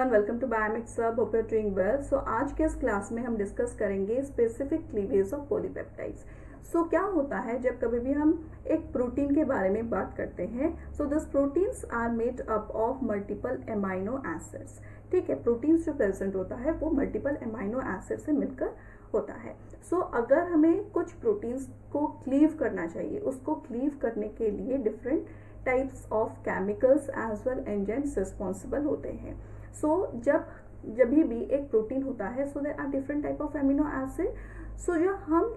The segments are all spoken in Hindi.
वेलकम टू बायोमिक्स सब, hope you are doing well. So आज के इस क्लास में हम डिस्कस करेंगे specific cleavage of polypeptides. So क्या होता है जब कभी भी हम एक प्रोटीन के बारे में बात करते हैं, so this proteins are made up of multiple amino acids. ठीक है, प्रोटीन्स जो प्रेजेंट होता है वो मल्टीपल एमाइनो एसिड से मिलकर होता है। सो अगर हमें कुछ प्रोटीन्स को क्लीव करना चाहिए, उसको क्लीव करने के लिए different types of chemicals as well enzymes responsible होते हैं। सो जब भी एक प्रोटीन होता है, so there are different type of amino acid. So जो हम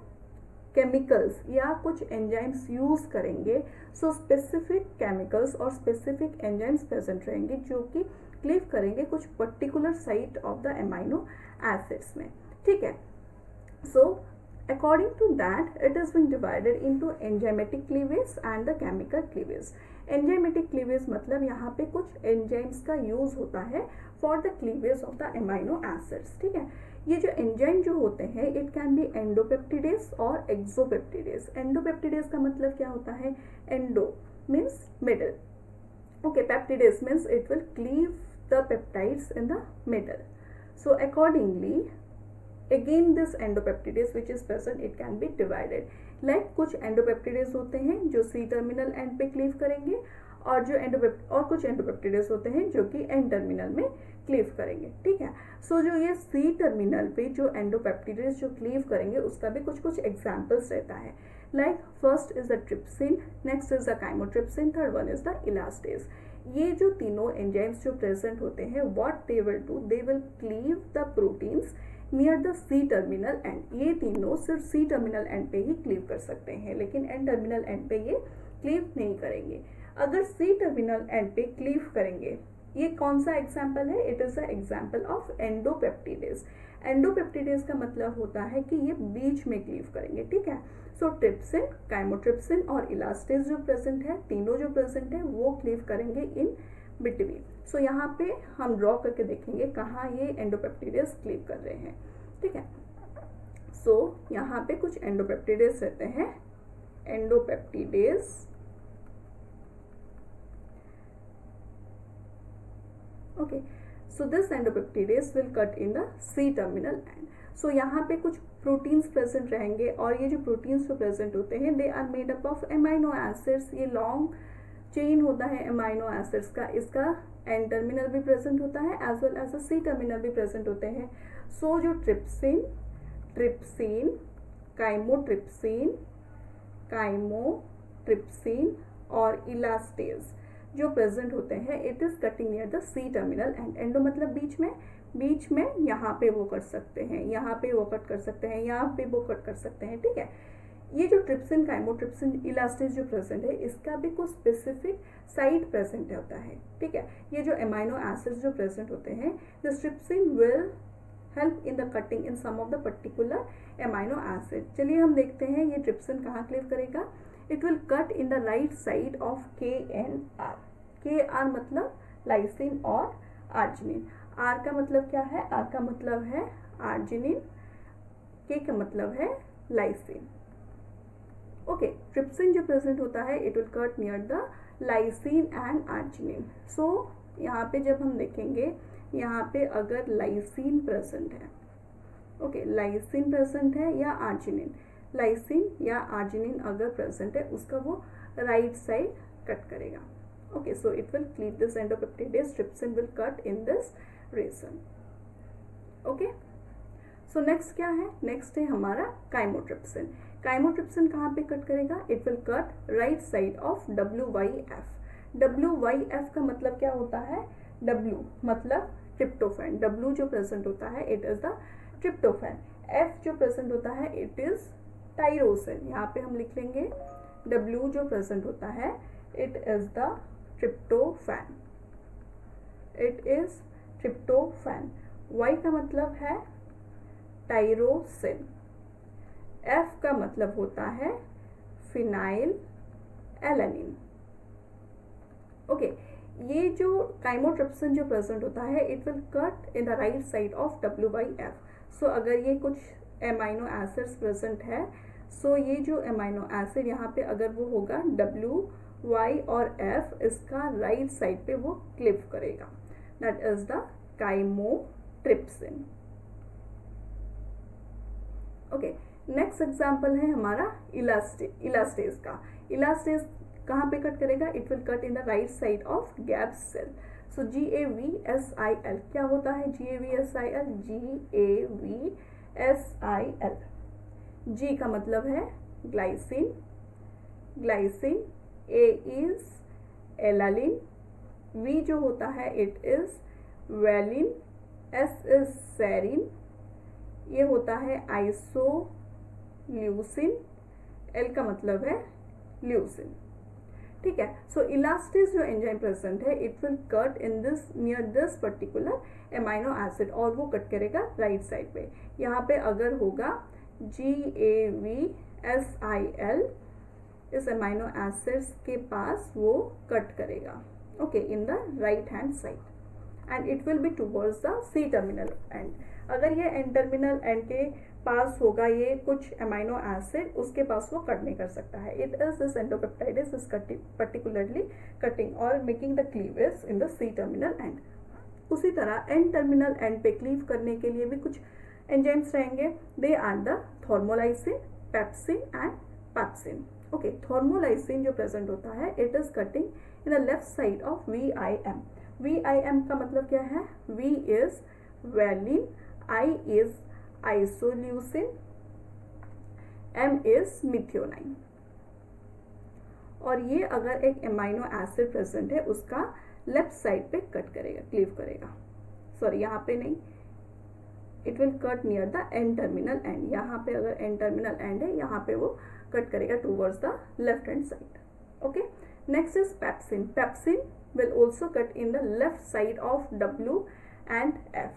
केमिकल्स या कुछ एंजाइम्स यूज करेंगे, सो स्पेसिफिक केमिकल्स और स्पेसिफिक एंजाइम्स प्रेजेंट रहेंगे जो कि क्लीव करेंगे कुछ particular site of the amino acids में। ठीक है, सो according to that it is being divided into enzymatic cleavage and the chemical cleavage. enzymatic cleavage मतलब यहाँ पे कुछ एंजाइम्स का यूज होता है for the cleavage of the amino acids. ठीक है, ये जो एंजाइम जो होते हैं इट कैन बी एंडोपेप्टिडेज और एक्सोपेप्टिडेज। एंडोपेप्टिडेज का मतलब क्या होता है? Endo means middle, okay, peptidase means it will cleave the peptides in the middle. So accordingly again this endopeptidase which is present, it can be divided like कुछ endopeptidase होते हैं जो C टर्मिनल एंड पे क्लीव करेंगे और और कुछ endopeptidase होते हैं जो कि N टर्मिनल में क्लीव करेंगे। ठीक है, सो जो ये C टर्मिनल पे जो endopeptidase जो क्लीव करेंगे उसका भी कुछ एग्जाम्पल्स रहता है। Like first is the trypsin, next is the chymotrypsin, third one is the elastase. ये जो तीनों एंजाइम्स जो प्रेजेंट होते हैं, what they will do, they will cleave the proteins near the C terminal end. ये तीनों सिर्फ सी टर्मिनल एंड पे ही क्लीव कर सकते हैं, लेकिन एन टर्मिनल एंड पे ये क्लीव नहीं करेंगे। अगर सी टर्मिनल एंड पे क्लीव करेंगे, ये कौन सा एग्जाम्पल है? It is the example of endopeptidase. Endopeptidase का मतलब होता है कि ये बीच में क्लीव करेंगे। ठीक है, सो ट्रिप्सिन, काइमोट्रिप्सिन और इलास्टेज जो प्रेजेंट है, तीनों जो प्रेजेंट है वो क्लीव करेंगे इन बिटवीन। सो यहाँ पे हम ड्रॉ करके देखेंगे कहाँ ये एंडोपेप्टिडेज क्लीव कर रहे हैं। ठीक है, सो यहाँ पे कुछ एंडोपेप्टिडेज रहते हैं, endopeptidase, okay, so this endopeptidase will cut in the C terminal end. So यहाँ पे कुछ प्रोटीन्स प्रेजेंट रहेंगे और ये जो प्रोटीन्स जो प्रेजेंट होते हैं they are made up of amino acids. ये लॉन्ग चेन होता है एमाइनो एसिड्स का, इसका एन टर्मिनल भी प्रेजेंट होता है as well as C terminal भी प्रेजेंट होते हैं। सो जो ट्रिप्सिन, ट्रिप्सिन, काइमोट्रिप्सिन, काइमोट्रिप्सिन और इलास्टेज जो प्रेजेंट होते हैं, it is cutting near the C terminal end. Endo मतलब बीच में यहाँ पे वो कर सकते हैं, यहाँ पे वो कट कर सकते हैं, यहाँ पे वो कट कर सकते हैं। ठीक है, ये जो ट्रिप्सिन, काइमोट्रिप्सिन, इलास्टेज जो प्रेजेंट है, इसका भी कुछ स्पेसिफिक साइट प्रेजेंट होता है। ठीक है, ये जो एमाइनो एसिड्स जो प्रेजेंट होते हैं, this trypsin will help in the cutting in some of the particular amino acid. चलिए हम देखते हैं ये ट्रिप्सिन कहाँ क्लीव करेगा। It will cut in the right side of KNR। KR मतलब लाइसिन और आर्जिनिन। R का मतलब क्या है? R का मतलब है आर्जिनिन, K का मतलब है लाइसिन। ओके, ट्रिप्सिन जो प्रेजेंट होता है it will cut near the lysine and arginine. So यहाँ पे जब हम देखेंगे, यहाँ पे अगर लाइसिन प्रेजेंट है, ओके, लाइसिन प्रेजेंट है या आर्जिनिन, लाइसिन या आर्जिनिन अगर प्रेजेंट है, उसका वो राइट साइड कट करेगा। Okay, so it will cleave this endopeptidase, trypsin will cut in this region. Okay, so next क्या है? नेक्स्ट है हमारा काइमोट्रिप्सिन। काइमोट्रिप्सिन कहाँ पे कट करेगा? It will cut right side of WYF। WYF का मतलब क्या होता है? W मतलब ट्रिप्टोफैन। W जो प्रेजेंट होता है it is the tryptophan. F जो प्रेजेंट होता है इट इज टायरोसिन। यहाँ पे हम लिख लेंगे W जो प्रेजेंट होता है it is the tryptophan, it is tryptophan. Y का मतलब है टायरोसिन। F का मतलब होता है फिनाइल एलानिन। ओके, ये जो काइमोट्रिप्सिन जो प्रेजेंट होता है it will cut in the right side of WYF। सो अगर ये कुछ एमाइनो एसिड्स प्रेजेंट है, सो ये जो एमाइनो एसिड यहाँ पे अगर वो होगा W, Y और F, इसका राइट साइड पे वो क्लिप करेगा। That is the chymotrypsin. Okay, next example है हमारा इलास्टेज का। इलास्टेज कहाँ पे कट करेगा? It will cut in the right side of gap cell. So GAVSIL क्या होता है? GAVSIL, GAVSIL, G का मतलब है glycine, glycine, A is alanine, V जो होता है it is valine, S is serine, ये होता है आइसोल्यूसिन, L का मतलब है ल्यूसिन। ठीक है, सो इलास्टेज जो एंजाइम प्रेजेंट है it will cut in this near this particular amino acid, और वो कट करेगा राइट साइड पे। यहाँ पे अगर होगा GAVSIL, इस एमाइनो एसिड्स के पास वो कट करेगा, okay, in the right hand side, and it will be towards the C terminal end. अगर ये एन टर्मिनल एंड के पास होगा ये कुछ एमाइनो एसिड, उसके पास वो कट नहीं कर सकता है। It is this endopeptides is particularly cutting और making the cleavage in the C terminal end. उसी तरह एन टर्मिनल एंड पे क्लीव करने के लिए भी कुछ एंजाइम्स रहेंगे। They are the thermolysin, pepsin and pepsin. Okay, thermolysin जो प्रेजेंट होता है it is cutting in the left side of VIM। VIM का मतलब क्या है? V is valine, I is isoleucine, M is methionine. और ये अगर एक एमाइनो एसिड प्रेजेंट है उसका लेफ्ट साइड पे कट करेगा, क्लीव करेगा। सॉरी, यहाँ पे नहीं, it will cut near the N terminal end. यहाँ पे अगर एन टर्मिनल एंड है यहाँ पे वो कट करेगा towards the left hand side. Okay, next is pepsin. Pepsin will also cut in the left side of W and F।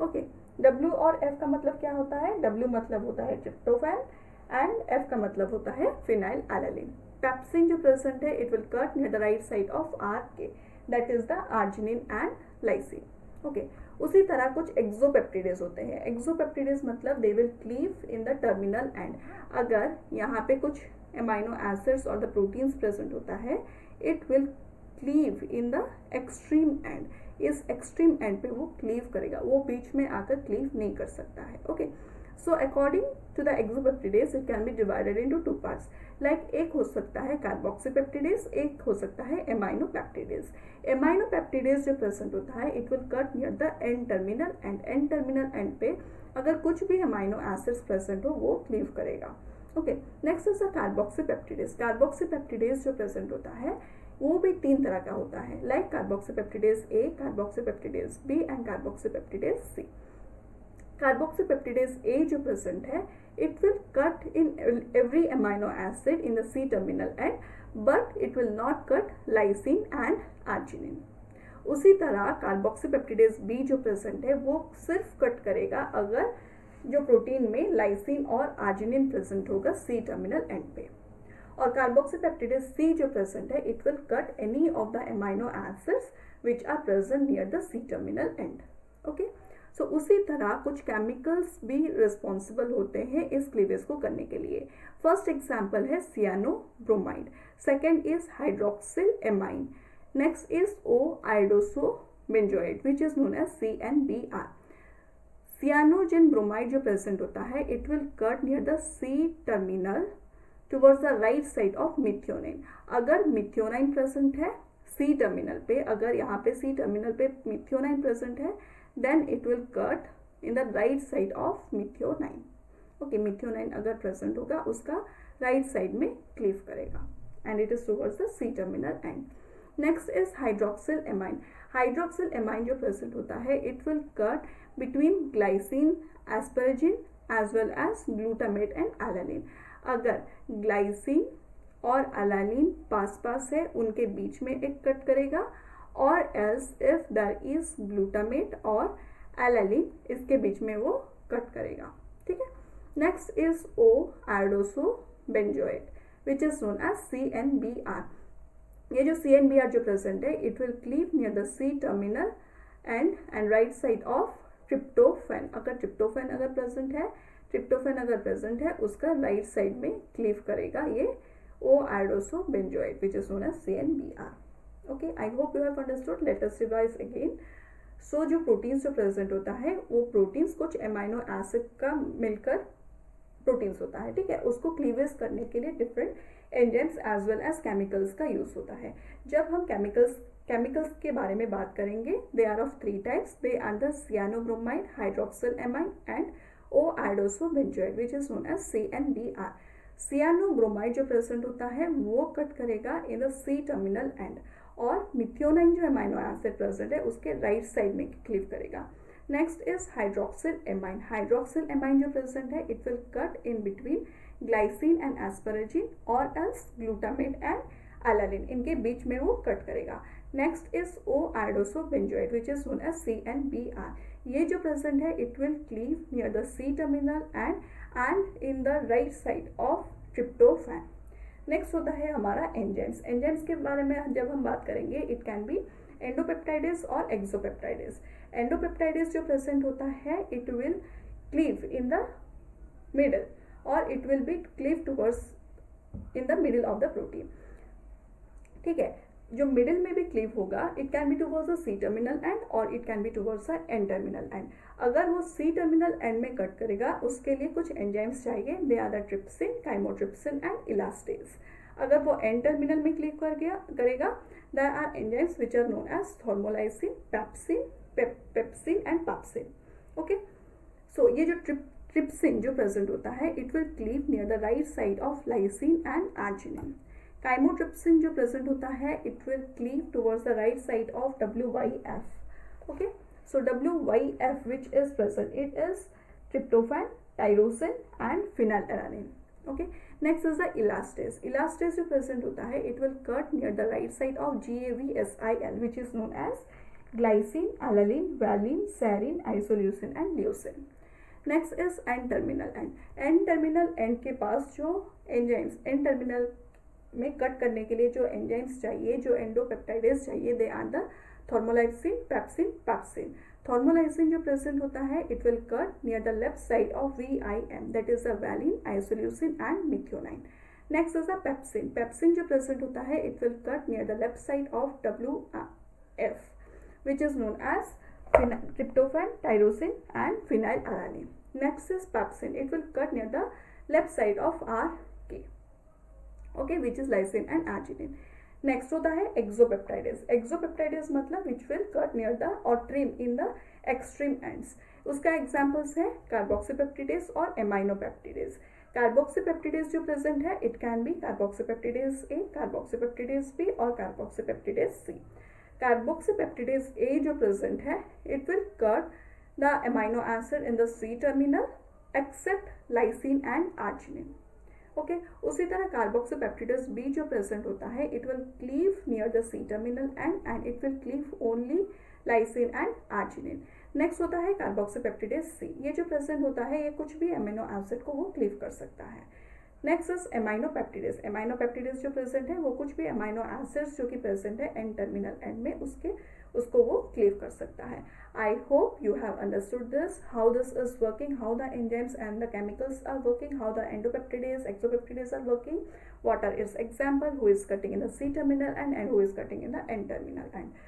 Okay, W और F का मतलब क्या होता है? W मतलब होता है ट्रिप्टोफैन एंड F का मतलब होता है फिनाइल एलानिन। पेप्सिन जो प्रेजेंट है it will cut near the right side of RK, that is the arginine and lysine. Okay, उसी तरह कुछ एक्सोपेप्टिडेज होते हैं। एक्सोपेप्टिडेज मतलब दे will cleave in the terminal end. अगर यहाँ पे कुछ एमाइनो एसिड्स और द प्रोटीन्स प्रेजेंट होता है it will cleave in the extreme and. इस एक्सट्रीम एंड पे वो क्लीव करेगा, वो बीच में आकर क्लीव नहीं कर सकता है। Okay, so according to the exopeptidase it can be divided into two parts. Like एक हो सकता है कार्बोक्सीपेप्टिडेज, एक हो सकता है एमाइनोपेप्टिडेज। एमाइनोपेप्टिडेज जो प्रेजेंट होता है it will cut near the N terminal end. N terminal end पे अगर कुछ भी एमाइनो एसिड्स प्रेजेंट हो वो क्लीव करेगा। Okay, next is the carboxypeptidase. Carboxypeptidase जो प्रेजेंट होता है वो भी तीन तरह का होता है, like carboxypeptidase A, carboxypeptidase B and carboxypeptidase C। Carboxypeptidase A जो प्रेजेंट है it will cut in every amino acid in the C terminal end, but it will not cut lysine and arginine. उसी तरह कार्बोक्सीपेप्टिडेज B जो प्रेजेंट है वो सिर्फ कट करेगा अगर जो प्रोटीन में लाइसिन और आर्जिनिन प्रेजेंट होगा C टर्मिनल एंड पे। और कार्बोक्सीपेप्टिडेज C जो प्रेजेंट है it will cut any of the amino acids which are present near the C terminal end. Okay, so उसी तरह कुछ केमिकल्स भी रिस्पॉन्सिबल होते हैं इस क्लीवेज को करने के लिए। फर्स्ट एग्जाम्पल है cyanobromide, second is hydroxyl amine, next is O-iodoso-benzoate which is known as CNBR। Cyanogen bromide जो प्रेजेंट होता है it will cut near the C terminal towards the right side of methionine. अगर मिथियोनाइन प्रेजेंट है C टर्मिनल पे, अगर यहाँ पे C टर्मिनल पे मिथियोनाइन प्रेजेंट है then it will cut in the right side of methionine. Okay, methionine अगर present होगा उसका right side में cleave करेगा and it is towards the C terminal end. Next is hydroxyl amine. Hydroxyl amine जो present होता है it will cut between glycine, asparagine as well as glutamate and alanine. अगर glycine और alanine पास पास है उनके बीच में एक कट करेगा, और else if there is glutamate और alanine इसके बीच में वो कट करेगा। ठीक है, next is O-iodoso-benzoate which is known as CNBR. ये जो CNBR जो प्रेजेंट है it will cleave near the C terminal and right side of tryptophan. अगर ट्रिप्टोफैन अगर प्रेजेंट है उसका राइट साइड में क्लीव करेगा ये O-iodoso-benzoate which is known as CNBR. Okay, I hope you have understood. Let us revise again. सो जो प्रोटीन्स जो प्रेजेंट होता है वो प्रोटीन्स कुछ एमाइनो एसिड का मिलकर प्रोटीन्स होता है, ठीक है। उसको क्लीवेज करने के लिए different enzymes as well as chemicals का यूज होता है। जब हम केमिकल्स के बारे में बात करेंगे, they are of 3 types, they are the cyanobromide, hydroxyl amine and O-iodoso-benzoate which is known as CNBR। Cyanobromide जो प्रेजेंट होता है वो कट करेगा in the C terminal end, और मिथियोनाइन जो एमाइनो एसिड प्रेजेंट है उसके राइट साइड में क्लीव करेगा। Next is hydroxyl amine. Hydroxyl amine जो प्रेजेंट है it will cut in between glycine and asparagine और एल्स ग्लूटामेट एंड एलानिन, इनके बीच में वो कट करेगा। Next is O-iodoso-benzoate which is known as CNBR। ये जो प्रेजेंट है it will cleave near the C terminal and in the right side of tryptophan. Next होता है हमारा एंजाइम्स। एंजाइम्स के बारे में जब हम बात करेंगे, इट कैन बी एंडोपेप्टाइडेज और एक्सोपेप्टाइडेज। एंडोपेप्टाइडेज जो प्रेजेंट होता है it will cleave in the middle और it will be cleave towards in the middle of the protein, ठीक है। जो मिडिल में भी क्लीव होगा it can be towards the C terminal end और it can be towards the N terminal end. अगर वो सी टर्मिनल एंड में कट करेगा उसके लिए कुछ एंजाइम्स चाहिए, they are the trypsin, chymotrypsin and elastase. अगर वो एन टर्मिनल में क्लीव करेगा there are enzymes which are known as thermolysin, pepsin and pepsin, okay. So ये जो ट्रिप्सिन जो प्रेजेंट होता है it will cleave near the right side of lysine and arginine. Chymotrypsin जो प्रेजेंट होता है it will cleave towards the right side of WYF, okay. So WYF which is present, it is tryptophan, tyrosine and phenylalanine, okay। Next is the elastase। elastase जो प्रेजेंट होता है it will cut near the right side of GAVSIL which is known as glycine, alanine, valine, serine, isoleucine and leucine। Next is N terminal end. N terminal end के पास जो एंजाइम्स एन टर्मिनल में कट करने के लिए जो एंजाइम्स चाहिए, जो एंडोपेप्टाइडेज चाहिए, they are the thermolysin, pepsin, pepsin. Thermolysin जो प्रेजेंट होता है it will cut near the left side of VIM, that is the valine, isoleucine and methionine. Next is the pepsin. Pepsin जो प्रेजेंट होता है it will cut near the left side of WF which is known as tryptophan, tyrosine and phenylalanine। Next is pepsin, it will cut near the left side of RK, okay, which is lysine and arginine। Next होता है एक्सोपेप्टाइडेज। एक्सोपेप्टाइडेज मतलब which will cut near the और trim in the extreme ends. उसका एग्जांपल्स है कार्बोक्सीपेप्टिडेज और एमाइनोपेप्टिडेज। कार्बोक्सीपेप्टिडेज जो प्रेजेंट है it can be carboxypeptidase A, carboxypeptidase B और कार्बोक्सीपेप्टिडेज C। कार्बोक्सीपेप्टिडेज A जो प्रेजेंट है it will cut the amino acid in the C terminal except lysine and arginine, okay. उसी तरह कार्बोक्सीपेप्टिडेज B जो प्रेजेंट होता है it will cleave near the C terminal and it will cleave only lysine and arginine. Next होता है कार्बोक्सीपेप्टिडेज C। ये जो प्रेजेंट होता है ये कुछ भी अमीनो एसिड को वो क्लीव कर सकता है। Next is एमाइनोपेप्टिडेज। एमाइनोपेप्टिडेज जो प्रेजेंट है वो कुछ भी अमीनो एसिड्स जो कि प्रेजेंट है एन टर्मिनल एंड में उसको वो क्लीव कर सकता है। I hope you have understood this, how this is working, how the enzymes and the chemicals are working, how the endopeptidase, exopeptidase are working, what are its example, who is cutting in the C terminal and who is cutting in the N terminal end।